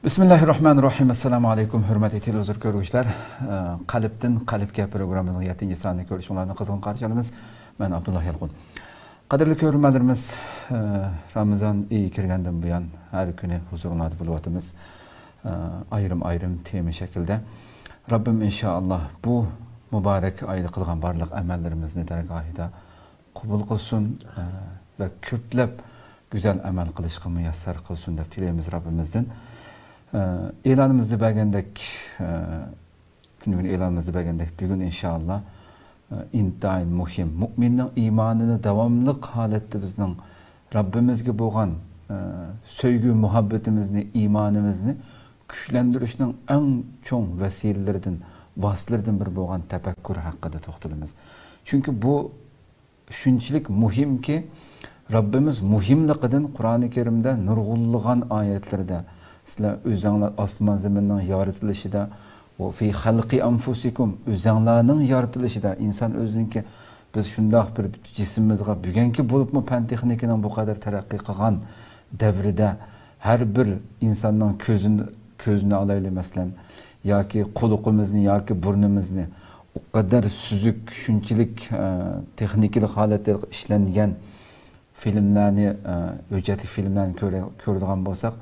Bismillahirrahmanirrahim. Assalamu alaykum hurmatli televizor ko'ruvchilar. Qalbdan qalbga programmamizning 7-chi sonini ko'rishinglarni qizg'in qarshi olamiz. Men Abdullah Yalqun. Qadrli ko'ruvchilarimiz, Ramazon oyi kirgandan buyon har kuni huzurlarda bo'lyapmiz. Ayrim tema shaklda. Rabbim inshaalloh bu muborak oyda qilgan barliq amallarimizni dargohida qabul qilsin va ko'plab güzel amal qilishga muyassar qilsin deb tilaymiz Rabbimizdan. E'lonimizda bergandek, e'lonimizda bergandek bugun inshaalloh intayin muhim mu'minning iymonini davomli holatda bizning Rabbimizga bo'lgan sevgi, muhabbatimizni, iymonimizni kuchlantirishning eng cho'ng vasilalaridan, vositalardan biri bo'lgan tafakkur haqida to'xtalamiz. Chunki bu shunchalik muhimki, Rabbimiz muhimligidan Qur'oni Karimda nurg'unlagan oyatlarda sizlar o'zinglar osmon zaminning yoritilishida va fi xalqi anfusikum o'zinglarning yoritilishida inson o'ziniki biz shundoq bir jismimizga bugungi bo'libmi fan texnikaning bu qadar taraqqiy qilgan davrida har bir insonning ko'zini olaylik masalan yoki quloqimizni yoki burnimizni o qadar suzuk shunchalik texnik holatda ishlangan filmlarni hujjatli filmlarni ko'radigan bo'lsak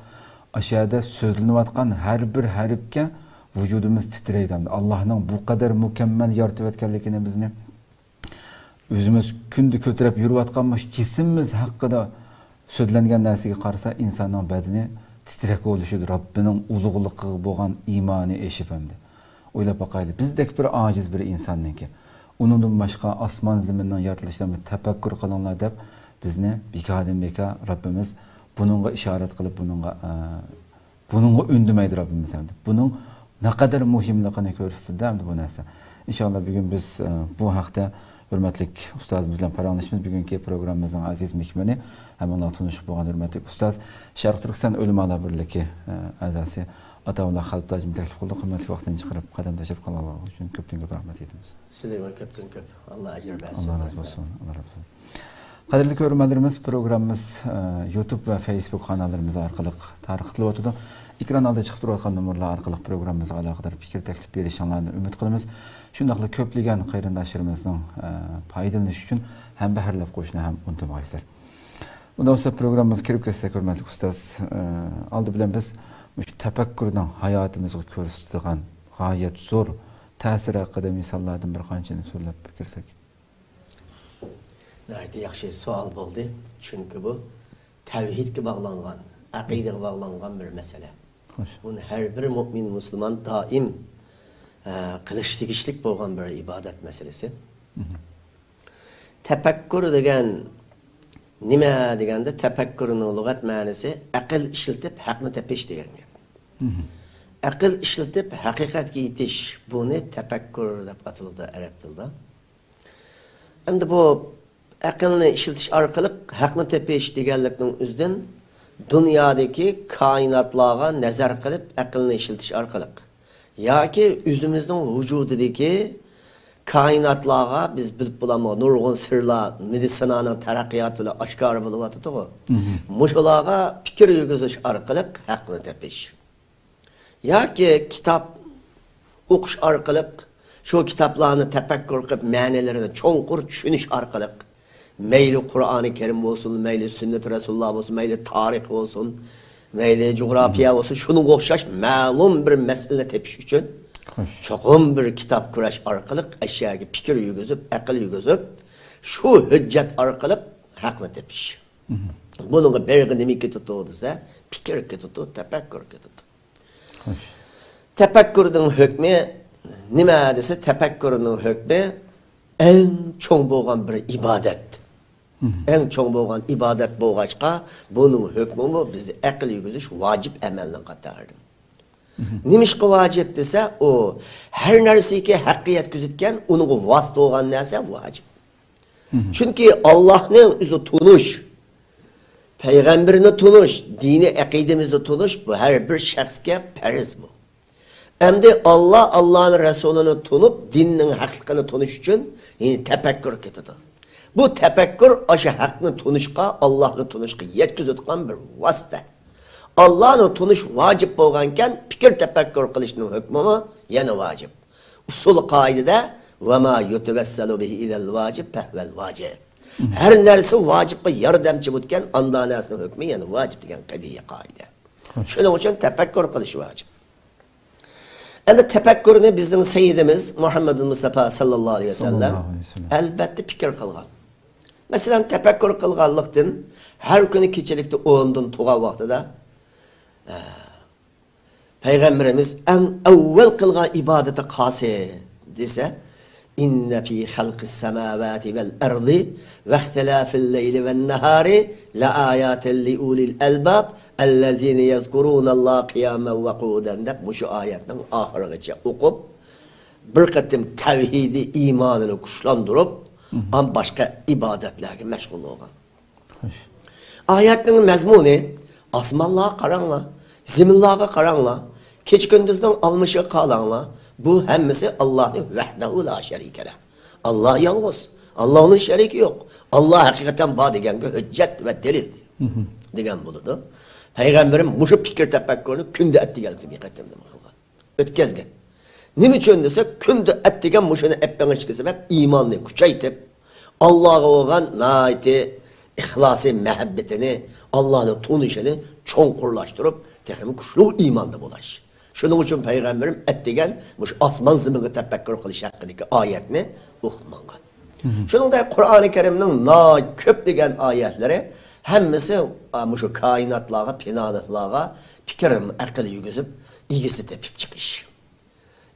aşağıda sözləniyotgan her bir harfga vücudumuz titreydi. Allah'ın bu kadar mükemmel yaratıp etkenlikini bizni özümüz kündü kötürüp yürüyotganmış cisimimiz hakkında sözlənген nərsəyə qarsa insanın bədəni titrek oluşudur. Rabbinin uluğluqı boğan imanı eşip hemdi. Oylap bakaylı. Bizdeki bir aciz bir insanın ki onun başka asman zimindən yaratılışlarını tefekkür kılanlar dep bizni bikaden beka Rabbimiz bununla işaret kılıp bununla ündümeydi Rabbimiz hem de. Bunun ne kadar muhimliğini gösterdi hem de bu neyse. İnşallah bugün biz bu hafta hürmetlik ustazımızla paylaşmışız. Bugünkü programımızın aziz mihmeni hem onunla tanışıp olan hürmetlik ustaz Şarkı Türkistan Ölüm Ala Birliği azası Ataullah Halptacım teklif kıldı. Hürmetli vaktini çıkarıp kadem taşırıp kalalı için köpten köp rahmet ediniz. Sizlerle köpten köp. Allah acır versin. Allah razı olsun. Allah razı olsun. Qadrli ko'ruvchilarimiz, programmamiz YouTube va Facebook kanallarimiz orqali tarqatilib o'tadi. Ekran oldida chiqib turayotgan nomerlar orqali programmamizga aloqador fikr taklif berishingizni umid qilamiz. Shundaqla ko'plagan qarindoshlarimizning foydalanishi uchun ham bahrlab qo'yishni ham unutmaysizlar. Bundan sonra programmamiz kirib ketsak, hurmatli ustoz, oldi bilan biz shu tafakkurning hayotimizga ko'rsatadigan g'oyat zo'r ta'sir haqida misollardan bir qanchani so'zlab kirsak. Nəhayət yaxşı sual oldu. Çünki bu tevhidə bağlanğan, aqidəyə bağlanğan bir məsələ. Bunu hər bir mümin Müslüman daim qilishlik bo'lgan bir ibodat məsələsi. Tefekkür degan nima deganda tefekkürning lug'at ma'nosi aql ishlatib haqni tepish degan gap. Aql ishlatib haqiqatga yetish buni tefekkür deb ataladi arab tilida. Endi bu aqlni işletiş arqılıq haqni tepish deganlikning o'zidan dunyodagi koinotlarga nazar qilib aqlni işletiş arqılıq yoki o'zimizning vujudidagi koinotlarga biz bilib bo'lamiz nurg'un sirlar meditsinaning taraqqiyoti bilan oshkor bo'lyapti-ku. Mushularga fikr yurgizish arqılıq haqni tepish yoki kitob o'qish arqılıq shu kitoblarni tafakkur qilib ma'nolarini cho'nqur tushunish arqılıq meyli Kur'an-ı Kerim olsun, meyli sünnet Resulullah olsun, meyli tarih olsun, meyli coğrafya olsun, şunun okşaş ma'lum bir mesele tepiş için çoğun bir kitap kuraş arkalık eşyaya fikir yürgüzüp, akıl yürgüzüp, şu hüccet arkalık haklı tepiş. Bunun bir demek ki tutuyorsa, fikir ki tutuyor, tefekkür ki tutuyor. Tefekkürün hükmü, nime dese tefekkürün hükmü en çoğun boğan bir ibadet. En çoğun boğan ibadet boğaçqa bunun hükmü bu bizi aql yürgüzüş vacip emelini qatardı. Nimişki vacip dese o her narsaki hakkiyet gözütken onun vasıta olan neyse vacip. Çünkü Allah'ın özü tunuş, peygamberini tunuş, dini akidemizi tunuş bu her bir şahsga farz bu. Endi Allah'ın Resulünü tunup dininin hakikatini tunuş için tefekkür ketidi. Bu tefekkür aşı hakkını tunuşqa, Allah'ını tunuşqa yetkizotgan bir vasıta. Allah'ın tunuş vacip bo'lganken fikir tefekkür qilishning hukmi yana vacip. Usul qoidada ve ma yutavassalu bihi ilal vacib fahval vacib. Her narsa vacibga yordamchi bo'lgan andanasning hukmi yana vacib degan qadiya qoida. Shuning uchun tefekkür qilish vacib. Endi tefekkürni bizning sayyidimiz Muhammed Mustafa sallallohu alayhi vasallam albatta fikr qilgan. Masalan, tefekkür qilganlikdan her kuni kechilikda o'rnidan turgan vaqtida Peygamberimiz en evvel kılgan ibadeti kase dese inne fi halqis semavati vel ardi ve ihtilafil leyli ven nahari la ayaten li ulil albab ellezine yezkurunallaha kıyamen ve kuden dep şu ayetin ahırıca okup bir kıtım tevhidi imanını kuşlandırıp an başka ibadetlerle meşgul olgan. Ayetin mezmunu asmallaha karanla Ziminlağa karanla, keç gündüzden almışı kalanla, bu hemmisi Allah'ın vahdehu la şerikele. Allah yalnız, Allah'ın şeriki yok. Allah hakikaten bağ degen hüccet ve delil degen buludu. Peygamberim muşu fikir tefekkürünü künde etti geldi bir katimde mıkılgan. Ötkezgen. Nim için dese künde etti gen muşunu eppen ışkı sebep imanını küçeytip, Allah'a olan naiti, ihlası, mehabbetini, Allah'ın tunuşunu çonkurlaştırıp, tekrar kuşlu imanda bulaş. Şunun için Peygamberim ettigen, muş asman zımını tefekkür kılış hakkındaki ayetini okumangan. Şunun da Kur'an-ı Kerim'nin köp degen ayetleri, hemmisi muş kainatlığa, pinanıtlığa, fikirim, akıl yügüzüp, ilgisi tepip çıkış.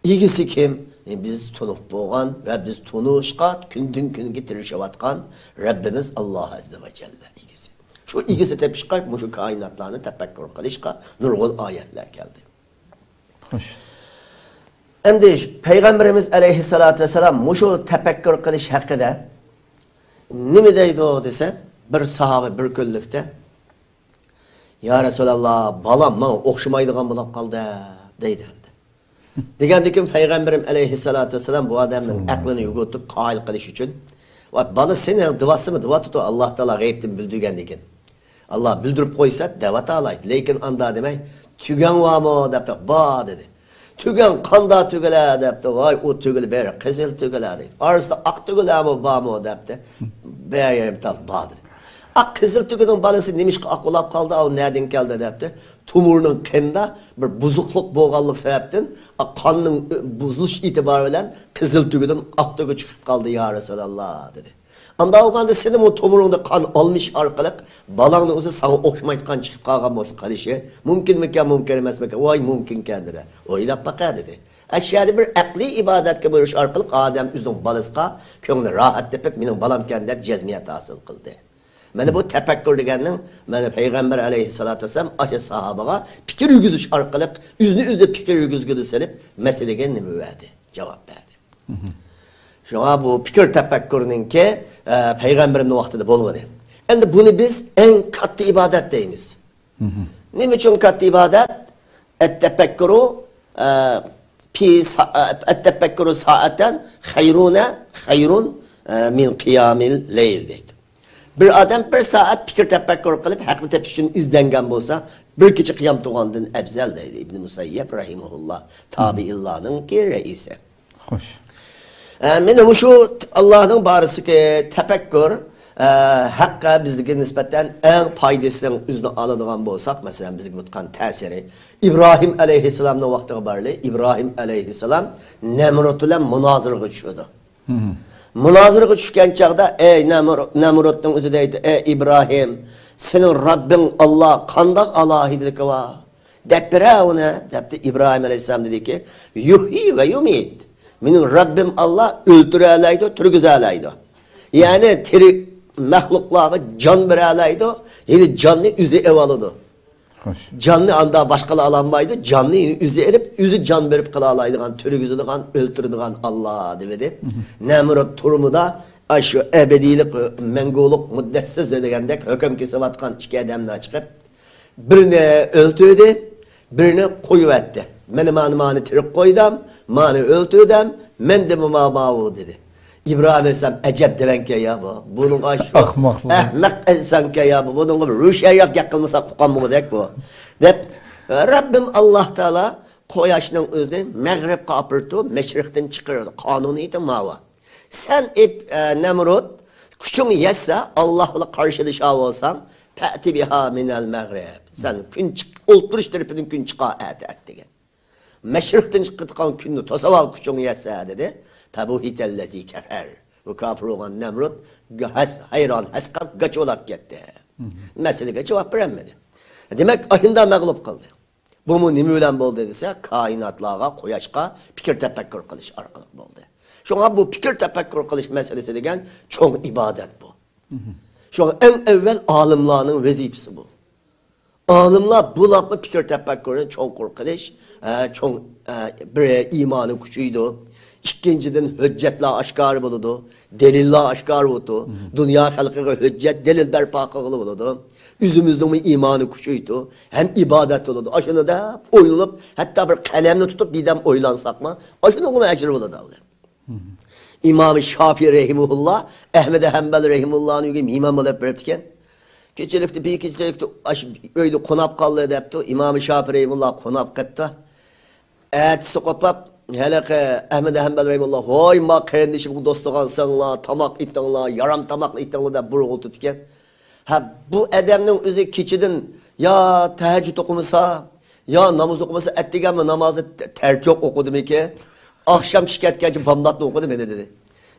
İlgisi kim? Biz tunup boğan ve biz tunuşqa, kündün günü getirişevatkan Rabbimiz Allah Azze ve Celle ilgisi. Şu ilgisi tepişqa, şu kainatlarını tefekkür kılışqa nurgul ayetler geldi. Hoş. Şimdi Peygamberimiz aleyhissalatü vesselam şu tefekkür kılış hakkında ne deydi o dese bir sahabe bir küllükte Ya Resulallah balam bana okşumaydıgan bulap kaldı deydi. Degendikin Peygamberim aleyhissalatü vesselam bu adamın aklını yugutup kail kılış için balı senin duası mı dua tutu Allah Teala gayiptin bildirgen dekin. Allah bildirip koysa devat alaydı. Lekin anda demey tügen var mı depte ba dedi. Tügen kanda tügele depte vay o tügele beri kızıl tügele dedi. Arasında ak tügele mi ba mı depte beri yerim tal ba dedi. Ak kızıl tügünün balısı nemiş ak olap kaldı o nereden geldi depte. Tumurunun kenda bir buzukluk boğallık sebepten kanının buzuluş itibarıyla kızıl tügünün ak tügü çıkıp kaldı ya Resulallah dedi. Anda o kanda senin o tomurunda kan almış arkalık, balağını uzun sana okşamayıp kan çıkıp kalkan olsa kalışı. Mümkün mü ki, mümkün emez mi ki? Vay mümkün kendine. Öyle baka dedi. Aşağıda bir akli ibadet ki buyuruş arkalık, Adem üzüm balıska, könlü rahat tepip, benim balam kendine cezmiyet hasıl kıldı. Mene bu tefekkür degenin, mene Peygamber aleyhissalatü vesselam aşı sahabaya fikir yügüzüş arkalık, üzünü fikir yügüzgüdü selip, meselegen nimi verdi, cevap verdi. Şuna bu fikir tefekkürünün ki Peygamberim'in vaktinde bolğunu. Endi bunu biz en katı ibadet deyimiz. Ne için katı ibadet? Et-tefekkuru saaten hayrun min qiyamil leyl deydi. Bir adam bir saat fikir tefekkür kılıp haklı tepiş için izlengen bolsa bir gece kıyam tuğandın ebzel deydi İbn-i Musayyep rahimahullah tabiillah'ın ki reisi. Hoş. Benim şu Allah'ın barısı ki tefekkür hakka bizdeki nispeten en paydasının üzerine alınan bolsak mesela bizdeki mutkan tesiri İbrahim aleyhisselam'ın vakti haberli İbrahim aleyhisselam Nemrut ile münazırıga düşüyordu. Münazırıga düşken çağda ey Nemrut'un özü deydi ey İbrahim senin Rabbin Allah kandak alahidilik var. Depire ona depti İbrahim aleyhisselam dedi ki yuhyi ve yumit. Benim Rabbim Allah öldürelaydı, türgüzelaydı. Yani tiri mehlukları can verelaydı, yani canlı üzü evalıdı. Canlı anda başkalı alanmaydı, canlı üzü erip, üzü can verip kılalaydı, türgüzüdü, öldürdü Allah dedi. Nemrut turumu da şu ebedilik, menguluk, müddessiz dediğindek hüküm kesevatkan iki adamla çıkıp birini öldürdü, birini koyuverdi. Benim mani tirik koydum, mani öldürdüm, men de mama dedi. İbrahim Aleyhisselam ecep devenke ya bu. Bunun aşı ahmak insanke ya bu. Bunun gibi rüşe yap yakılmasa kukan bu dek bu. Dep Rabbim Allah Teala koyaşının özünü Mağrib kapırtı, meşrikten çıkarırdı. Kanuniydi mava. Sen Nemrut küçün yetse Allah'la karşılaşa olsan Pəti biha minel Mağrib. Sen gün çık, olturuş tarafının gün çıka et degen. Meşrikten çıkan günü tosaval küçün yetse dedi. Febuhitellezi kefer. Bu kafir olan Nemrut hayran, heskap, gaç olap gitti. Meseleye cevap veremedi. Demek ahında mağlup kaldı. Bu mu nimülen bol dediyse kainatlığa, koyaşka fikir tefekkür kılış arkalık boldu. Şuna bu fikir tefekkür kılış meselesi degen çok ibadet bu. Şuna en evvel alimlerin vazifesi bu. Alimler bu lafı fikir tefekkürünü çok korkuluş, çok bir imanı küçüydü. İkinciden hüccetler aşkar buludu, deliller aşkar oldu. Dünya halkına hüccet, delil berpa kılığı buludu. Yüzümüzün imanı küçüydü. Hem ibadet oldu. Aşını da oynulup, hatta bir kalemle tutup birden oylansak mı? Aşını okuma ecri oldu. İmam-ı Şafii Rahimullah, Ahmed Hanbel Rahimullah'ın yüzü imam olarak bırakırken, keçelikte bir keçelikte öyle konap kallı edepti. İmam-ı Şafii Rahimullah konap kaptı. Etisi kopap, hele ki Ahmed Hanbel Rahimullah, hoy ma kardeşim bu dostluğun sanla, tamak ittanla, yaram tamakla ittanla da buruk oldu tutken. Ha bu adamın özü keçidin ya teheccüd okumasa, ya namaz okumasa ettigen mi namazı terk yok okudu mu ki? Akşam şikayetkenci bamdatla okudu mu dedi.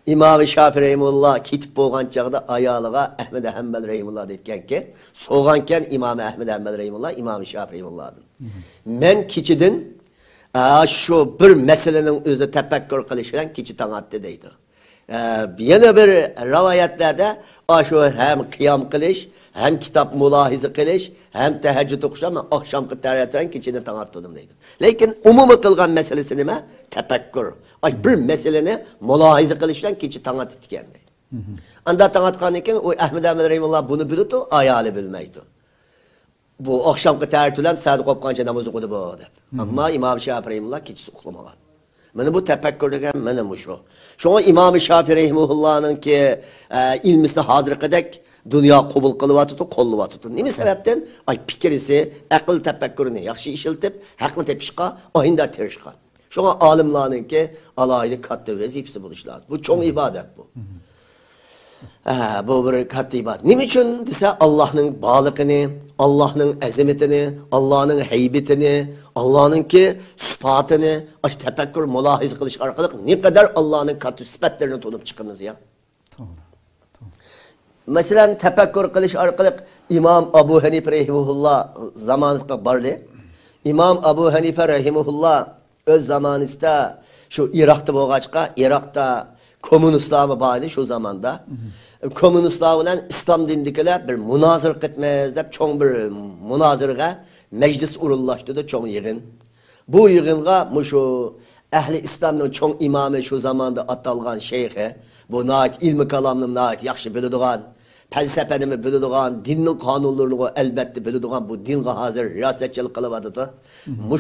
İmam-ı Şafii Rahimullah kitip boğan çağda ayağlığa Ahmed Hanbel Rahimullah deyken ki, soğanken İmam-ı Ahmed Hanbel Rahimullah, İmam-ı Şafii Rahimullah'ın. Men keçidin şu bir meselenin özü tefekkür kılışılan keçi tanıttı deydi. Yine bir rivayetlerde şu hem kıyam kılış, hem kitap mülahize kılış, hem teheccüd okuşlar ama akşamki teriyatların keçini tanıttım deydi. Lakin umumi kılgan meselesi nime? Tefekkür. Bir meseleni mülahize kılışlan keçi tanıttı diken deydi. Anda tanıtkan iken o Ahmed Ahmed Rahimullah bunu bildi, ayalı bilmeydi. Bu akşamki teriyatolan saat kopkanca namazı okudu bu deyip. Ama İmam Şafii Rahimullah keçisi okulamagan. Bana bu tefekkür degen bana bu şu. Şuna İmam-ı Şafii Rahimullah'ın ki ilmisini hazır kadek dünya kabul kılıvatıdı, kolluvatıdı. Nemi sebepten? Ay fikirisi, akıl tefekkürünü yakşı işiltip, hakkını tepişka, ahinde terişkan. Şuna alimlerin ki Allah'ıyla katlı vazifesi buluş lazım. Bu çok ibadet bu. Bu bir katlı ibadet. Nemi için dese Allah'ın bağlılığını, Allah'ın azametini, Allah'ın heybetini, Allah'ın ki sıfatını, tefekkür, mülahize kılış arkalık ne kadar Allah'ın katı sıfatlarını tutup çıkınız ya. Mesela tefekkür kılış arkalık İmam Abu Hanife Rahimullah zamanında vardı. İmam Abu Hanife Rahimullah öz zamanında şu Irak'ta boğaçka, Irak'ta komünistlerle bağlı şu zamanda. Komünistlerle İslam dindikiler bir münazır etmez deyip çok bir münazırga meclis urullaştırdı çok yığın. Bu yığınga şu ehli İslam'ın çok imamı şu zamanda atalgan şeyhe, bu nait ilmi kalamını nait yakşı bildiğin, felsefeni bildiğin, dinin kanunlarını elbette bildiğin bu dinge hazır riyasetçilik kılıvadıdı.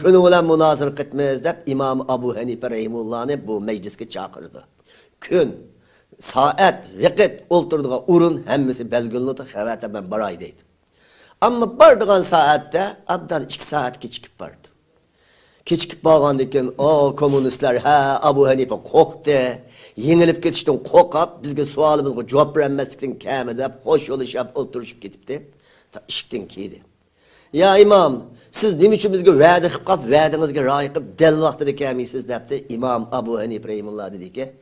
Şunu olan münazır etmez deyip İmam Abu Hanife Rahimullah'ını bu mecliske çağırdı. Gün, saat, vakit oturduğu urun hemmisi belgiliydi, xevete ben baraydaydı. Ama bardığın saatte abdan 2 saat keçikip vardı. Keçikip bağlandıyken o komünistler Abu Hanife korktu. Yenilip geçişten korkap bizge sualımızga cevap vermezlikten kemede hoş yoluşup oturuşup gitipti. İşikten kiydi. Ya imam siz ne için bizge vədi qıp vədinizge rayıqıp del vaxtıda kemiysiz depti. İmam Abu Hanife Rahimullah dedi ki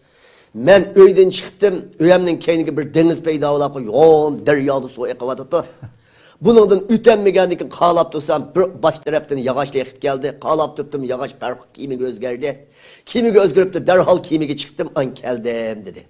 men öyden çıktım, öyemden kendine bir deniz peyda olap yoğun deryalı su ekavatıdı. Bunundan ütenmegendikin qalap tutsam bir baş taraftan yağaçla yakıp geldi. Qalap tuttum yağaç perhuk kimi özgerdi. Kimi özgerip de derhal kimige çıktım an geldim dedi.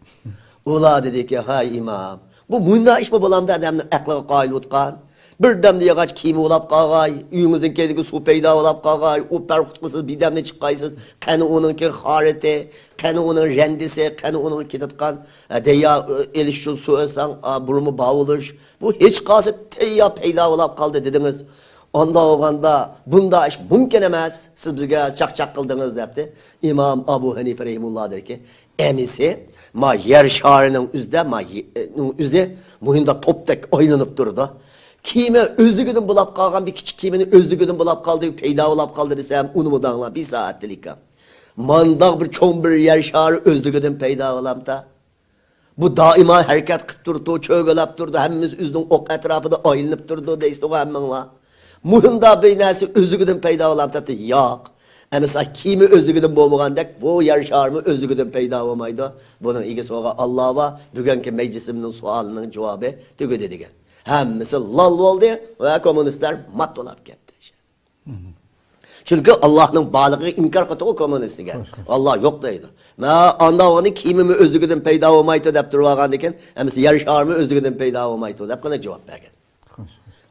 Ula dedi ki hay imam bu munda iş mi bulamda adamın aklıga qayıl utkan. Bir demde yağaç kimi olap qağay, uyunuzun kendine su peyda olap qağay, o perhutqısız bir demde çıkaysız. Qani onunki hariti, qani onun rendisi, qani onun kitatkan deya elişçün su özsen burumu bağılır. Bu hiç qası teyya peyda olap qaldı dediniz. Onda oğanda bunda iş mümkün emez. Siz bizge çak kıldınız depti. İmam Abu Hanife Rahimullah der ki emisi ma yer şarının üzde ma üze muhunda toptek oynanıp durdu. Kime özlügüdün bulap kalgan bir küçük kimenin özlügüdün bulap kaldı, peyda bulap kaldı desem onu mu dağla bir saatlik. Mandak bir çoğun bir yer şarı özlügüdün peyda olam da. Bu daima hareket kıp durdu, çögölap durdu, hemimiz üzdün ok etrafında oynanıp durdu deyist o hemminla. Muhunda bir nesi özlügüdün peyda olam da yok. Mesela kimi özlügüdün boğmağandak bu yer şarımı özlügüdün peyda olmaydı. Bunun ilgisi oğa Allah'a bugünkü meclisimizin sualının cevabı tügüdü degen. Hemmisi lal oldu ve komünistler mat olap gitti. Çünkü Allah'ın balığı inkar kıtı o komünistgen. Allah yok deydi. Anda onu kimimi özlügüdün peyda olmaydı deyip durvagan deken, hemmisi yer şarımı özlügüdün peyda olmaydı deyip bana cevap vergen.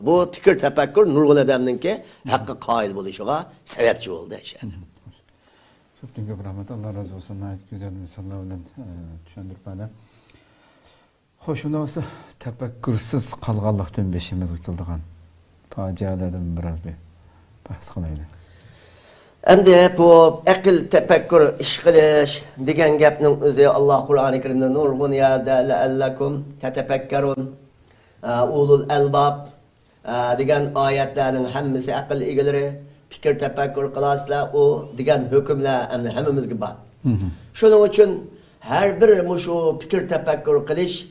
Bu fikir tefekkür nurgun edemninki hakkı kail buluşuğa sebepçi oldu. Çok köp rahmet. Allah razı olsun. Nayet güzel misallar bilen düşündürüp bana. Hoşuna olsa tefekkürsüz kalgallıktan beşimiz yıkıldıgan. Facialardan biraz bir bahs kılaydı. Endi bu akıl tefekkür iş kılış degan gapning o'zi Allah Qur'oni Karimda nurgun ya la'allakum tetefekkerun ulul albab degan oyatlarning hammasi aql egalari fikr tefekkür qilasizlar o degan hukmlar endi hammamizga bor. Shuning uchun her bir mushu fikr tefekkür qilish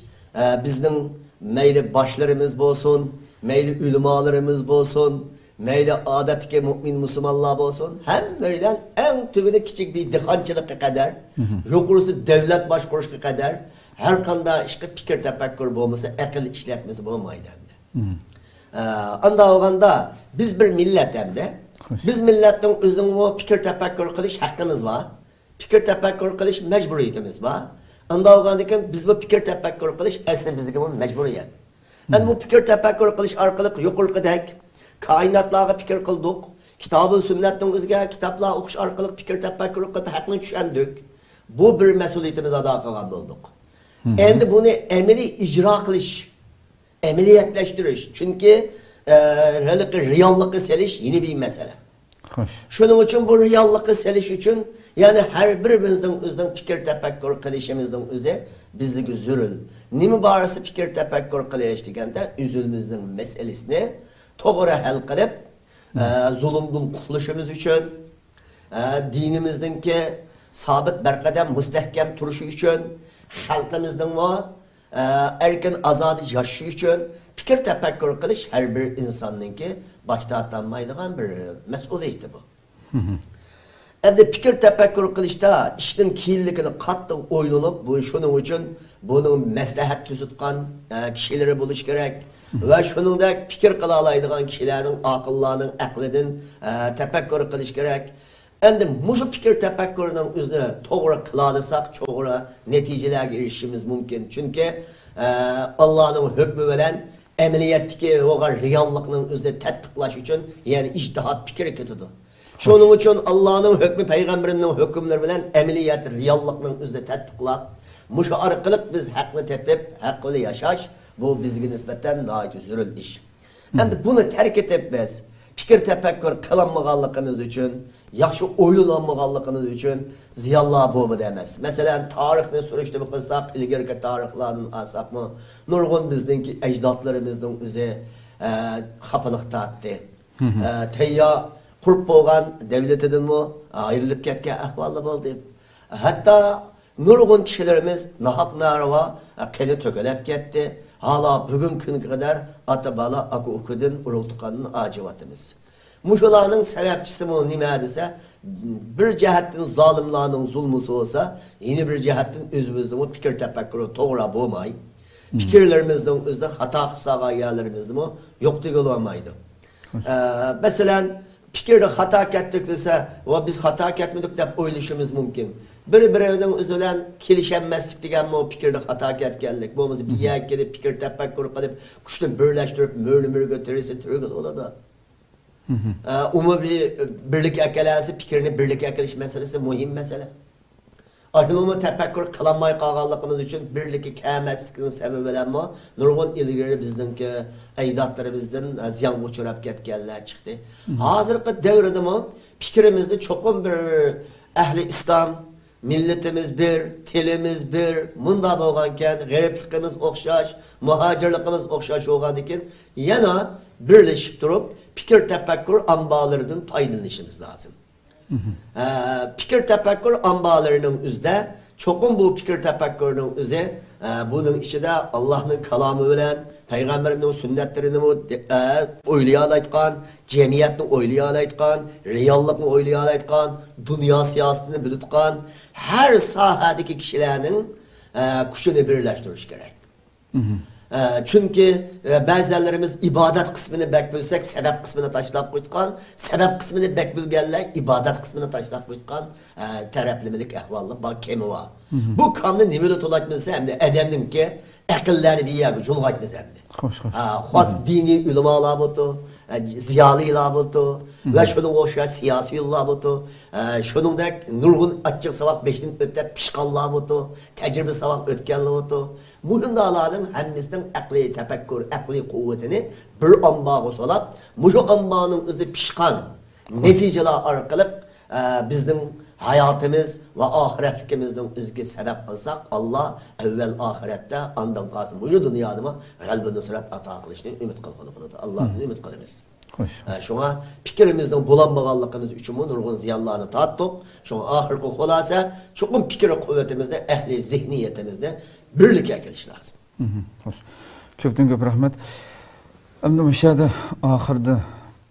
bizning mayli boshlarimiz bo'lsin, mayli ulamalarimiz bo'lsin, mayli odatdagi mu'min musulmonlar bo'lsin, hammadan eng tubida kichik bir dehqonchilikqa qadar, yuqorisi davlat boshqarishga qadar har qanday ishga fikr tefekkür bo'lmasa, aql ishlatmasa bo'lmaydi. Anda olganda biz bir millet hamda biz milletning o'zining o fikr tefekkür qilish haqqimiz var. Fikr tefekkür qilish majburiyatimiz var. Anda olgandan biz bu fikr tefekkür qilish aslında bizga majburiyat. Yani bu fikir tefekkür qilish orqali yuqorqidek kainatlarga fikir qildik. Kitabın sünnetning o'ziga kitaplar o'qish orqali fikir tefekkür qilib haqni tushundik. Bu bir mas'uliyatimiz ado qilgan bo'ldik. Endi buni amaliy ijro qilish, amaliyatlashtirish, chunki reallikka selish yeni bir mesele. Shuning uchun bu reallikka selish uchun yani her birimizning o'zining fikir tefekkür qilishimizning o'zi bizga zurul. Nima borasi fikir tefekkür qilish deganda o'zimizning masalasini to'g'ri hal qilib, zulmdan qutulishimiz uchun, dinimizningki sabit barqadam mustahkam turishi uchun, xalqimizning erkin azodi yashashi uchun fikir tefekkür qilish har bir insonningki boshda atanmaydigan bir mas'uliyati bu. Endi fikir tefekkür qilishda ishning kiyinligini qattiq o'ylanib, bu shuning uchun buning maslahat tuzutgan kishilari bo'lish kerak va shuningdek fikr qila oladigan kishilarning aqllarining aqlidan tefekkür qilish kerak. Endi mushu fikr tefekkürning o'zini to'g'ri qila olsak, to'g'ri natijalarga erishishimiz mumkin. Chunki Allohning hukmi bilan amaliyotdagi va reallikning o'zini tatbiqlash uchun, ya'ni ijtihod fikr ketadi. Şunun için Allah'ın hükmü, Peygamberinin hükümleri bilen ameliyat, reallikning o'zida tatbiqlab, mushu orqali biz haqqni tepib, haqqli yashash, bu bizga nisbatan nihoyat zurul ish. Endi buni tark etib biz fikr tefekkür qilmaganligimiz uchun, yaxshi o'ylanmaganligimiz uchun ziyonlar bo'lmadi emas. Masalan, tarixni surishtirib qilsak, ilgirki tarixlardan olsakmi, nurg'un bizningki ajdodlarimizning o'zi xafalık tatdi. Tayyor qurib bo'lgan davlatidan ayrilib ketgan ahvollar bo'ldi. Hatto nurg'un kishilarimiz nahaq narva qani to'kilib ketdi. Hala bugun kunga qadar ota bola aka ukadan urug'tiqanni ajivatimiz. Mushularning sababchisi nima desa, bir jihatdan zolimlarning zulmi olsa, yeni bir jihatdan o'zimizning fikr tefekkürü to'g'ri bo'lmay, fikrlarimizning o'zida xato qilib solganlarimizni yo'qdek olmaydi. Masalan, fikirde hata kettik dese ve biz hata ketmedik deb o'ylashimiz mumkin. Bir-birining o'zi bilan kelishmaslik degan bu fikirde hata ketganlik. Bo'lmasa bir yerga kelib fikr tefekkür qilib, kuchni birlashtirib, mo'limir ko'tarsa turgan bo'ladi. Umumiy birlik akalasi fikrini birlik akalish masalasi muhim masala. Ahlumma tefekkür qilmay qolganligimiz uchun birlikka kelmaslikning sababi bilan nurg'un ilgari bizningki ajdodlarimizdan ziyon uchrab ketganlar chiqdi. Hozirgi davrda fikrimizni cho'qim bir ahli islom milletimiz bir, tilimiz bir, munda bo'lganken, g'aribligimiz o'xshash, muhojirligimiz o'xshash bo'lgandan yana birleşip durup fikir tefekkür ambalarından faydalanışımız lazım. Fikir tefekkür ambalarının üzde çokum bu fikir tefekkürünün üze bunun içinde Allah'ın kalamı bilen Peygamberinin sünnetlerini oylayalaytkan, cemiyetini oylayalaytkan, reallıkını oylayalaytkan, dünya siyasetini bilitkan, her sahadaki kişilerin kuşunu birleştiriş gerek. Çünkü bazılarımız ibadet kısmını bekbilsek sebep kısmını taşlap koytkan, sebep kısmını bekbilgenler ibadet kısmını taşlap koytkan tereplemelik ehvallı bak kemi var. Bu kanlı nimeli tolakmasa hem de edemnin ki akıllarını bir yere çolgaytmaz hem de. Xos dini ulamalar buldu, ziyalılar buldu ve şunun oşa siyasi yollar buldu. Şunun da nurgun açık savak beşinin öte pişkallar buldu, tecrübe savak ötkenler buldu. Muhundaların hemimizden akli tefekkür, akli kuvvetini bir ambağı solap, muşu ambağının üzeri pişkan neticeler arkalık bizden hayatımız ve ahiretlikimizden üzgü sebep kılsak Allah evvel ahirette andan kalsın. Muşu dünyada galbi nusret ata kılışını ümit kılgını Allah'ın ümit kılımız. Şuna fikrimizden bulanmağanlığımız için nurgun ziyanlarını tattık. Şuna ahirki hulasa çokum fikir kuvvetimizde, ehli zihniyetimizde birlikte geliş lazım. Hoş. Köpten köp rahmet. Endi müşahede ahırda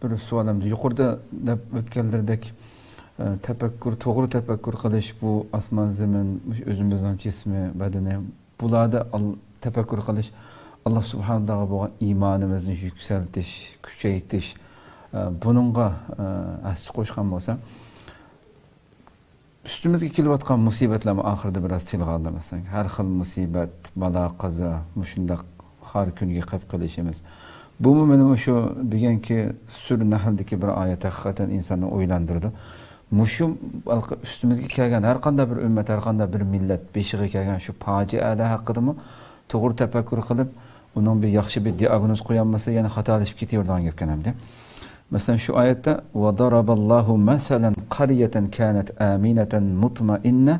bir sualamdı. Yukarıda da ötkenlerdeki tefekkür, doğru tefekkür kılış bu asman zemin, özümüzden cismi, bedeni. Bulada tefekkür kılış Allah subhanahu wa imanımızı yükseltiş, küçeytiş. Bununla asıl koşkan olsa üstümüzge kelip atkan musibetlerimi ahirde biraz tilga alamasak. Her xil musibet, bala, qaza, muşundaq har kunga qilib qilishimiz. Bu meni şu degan ki Sür Nahl'deki bir ayet hakikaten insanı oylandırdı. Muşu üstümüzge kelgan her qanday bir ümmet, her qanday bir millet beşiğe kelgan şu facialar haqqidami to'g'ri tefekkür qilib, onun bir yaxshi bir diagnoz qo'yolmasa yana xatolashib ketaveradigan gap ekan. Mesela şu ayette وَضَرَبَ اللّٰهُ مَثَلًا قَرْيَةً كَانَتْ آمِنَةً مُطْمَئِنَّةً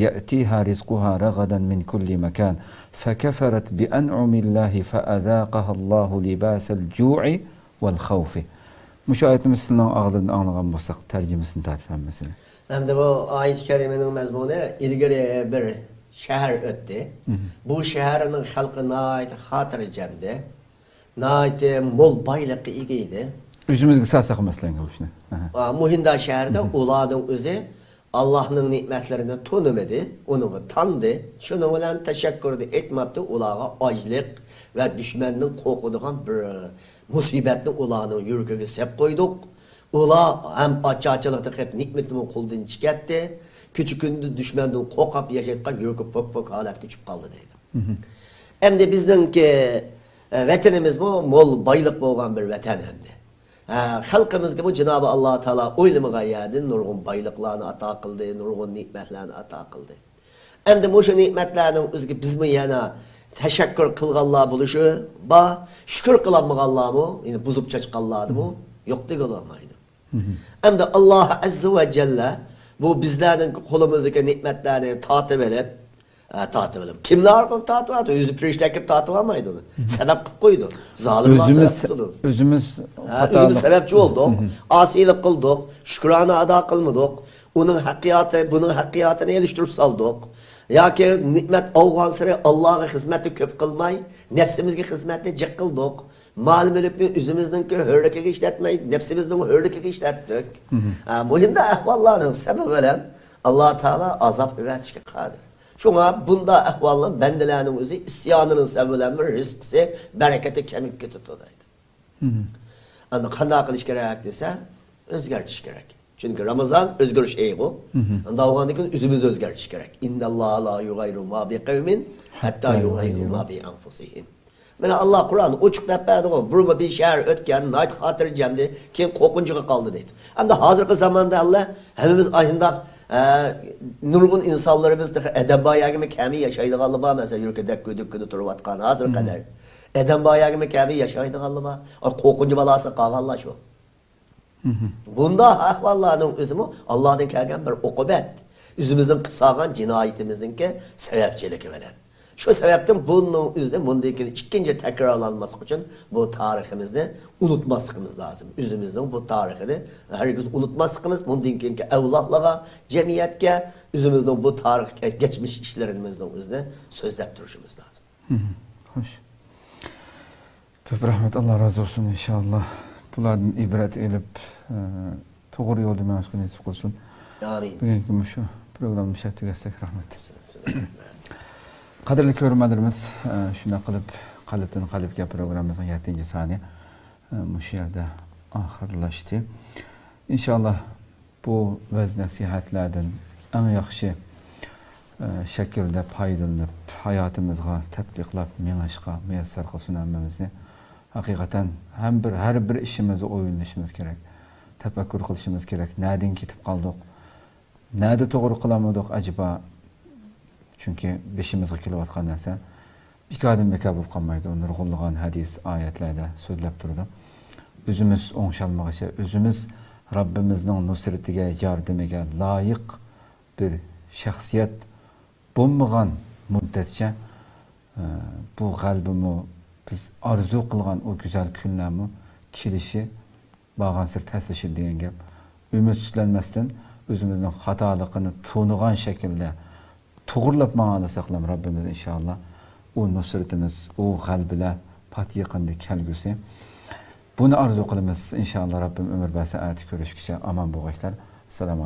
يَأْتِيهَا رِزْقُهَا رَغَدًا مِنْ كُلِّ مَكَانٍ فَكَفَرَتْ بِأَنْعُمِ اللّٰهِ فَأَذَاقَهَا اللّٰهُ لِبَاسَ الْجُوعِ وَالْخَوْفِ. Bu ayetimiz sizin ağzından anlayan olsak tercümesini tarifem mesela. Hem de bu ayet-i kerimenin mezmunu ilgili bir şehir öttü. Bu şehrin halkı nait hatırlayacağımdı. Nait mol baylıkı igiydi. Üzümüzge sağsak mesleğin kılışını. Muhinda şehirde uladın özü Allah'ın nimetlerini tanımadı, onu tanıdı. Şunu bilen teşekkür etmepti, ulağa açlık ve düşmanın korkuduğun bir musibetin ulağının yürürlüğü sep koyduk. Ula hem açıkçılıkta hep nimetini kuldan çıkarttı. Küçükünde düşmanın korkup yaşadıkça yürürlüğü pok halet küçük kaldı dedi. Hem de bizden ki vatanımız bu mol baylık olan bir vatan hem de. Halkımızga bu Cenab-ı Allah Teala oylamağa yerdin, nurgun baylıklarını ata kıldı, nurgun nimetlerini ata kıldı. Hem de bu şu nimetlerinin üzgü biz mi yana teşekkür kılganlar buluşu, şükür kılanmağanlar mı, yani buzup çaçkanlardı mı, yok değil olamaydı. Hem de Allah Azze ve Celle bu bizlerin kolumuzdaki nimetlerini tatip edip, kimler arkalık tatı özü piriştekip tatı varmaydı onu. Sebep koydu. Zalimler sebep tutuldu. Özümüz sebepçi olduk. Asilik kıldık. Şükrana ada kılmadık. Onun hakkiyatı, bunun hakkiyatını geliştirip saldık. Ya ki nimet avgan sıra Allah'a hizmeti köp kılmay, nefsimizge hizmetini cik kıldık. Mal mülkünü üzümüzdeki hürlükü işletmeyi, nefsimizden hürlükü işlettik. Muhimde ahvalların sebebiyle Allah Teala azap üretişke kadir. Şuna bunda ahvalın bendelerinin özü isyanının sebebiyle rizkisi, bereketi kemik tutudaydı. Yani kandaa kılış gerek dese, özgerçiş gerek. Çünkü Ramazan özgürlük eyi bu. Anda oğandaki üzümüz özgerçiş gerek. İnna Allah la yugayru ma bi kavmin hatta yugayru ma bi anfusihim. Mesela Allah Kur'an uçuk tepede o. Burma bir şehir ötken, nait hatırlayacağımdı. Kim korkuncuğa kaldı dedi. Hem de hazırki zamanda Allah hepimiz ayında nurgun insanlarımız da edeb ayağımı kemi yaşaydı galiba mesela yürürken dökkü turup atkan hazır kadar. Edeb ayağımı kemi yaşaydı galiba. O korkuncu balası kağalla şu. Bunda ahvallarının özümü Allah'ın kelgen bir okubet. Yüzümüzden kısalgan cinayetimizdeki sebepçiliki bilen. Şu sebepten bunun üzerinde bundaki ikinci tekrarlanması için bu tarihimizni unutmaslıkımız lazım. Yüzümüzden bu tarihini herkes unutmaslıkımız bundaki evlatlığa, cemiyetke, yüzümüzden bu tarih geçmiş işlerimizden üzerine sözlep duruşumuz lazım. Hoş. Köp rahmet, Allah razı olsun inşallah. Bulardan ibret edip doğru yolda menşgul nasip olsun. Amin. Bugünkü şu programı tügesek rahmet. Kadirli körümelerimiz, şuna kılıp kalıptan kalıpga programımızın 7. saniye şu yerde ahırlaştı. İnşallah bu vəz nəsihətlərdən en yaxşı şekilde paydalanıp hayatımızga tatbiqlab meňaşqa müyəssər qılsınamamızı hakikaten her bir işimizi oyunlaşımız gerek. Tefekkür kılışımız gerek. Nereden kitip kaldık? Nerede doğru kılamadık acaba? Çünkü beşimizge kilovatkan nese bir kadın bekabıp kalmaydı. Onu nurgulluğun hadis, ayetlerde söylep durdu. Özümüz oňşalmagyça, özümüz Rabbimizin nusretine, yardımına layık bir şahsiyet bulmagan müddetçe bu kalbimi biz arzu kılgan o güzel günlerimi kilişi bağansır təslişi diyen gep. Ümitsizlenmezden özümüzün hatalıqını tuğnuğan şekilde tuğurlap mağada saklam Rabbimiz inşallah. O nusretimiz, o kalbile pat yakındı kelgüsü. Bunu arzu kılımız inşallah Rabbim ömür bəsi ayeti görüşküçe aman boğaçlar. Selamun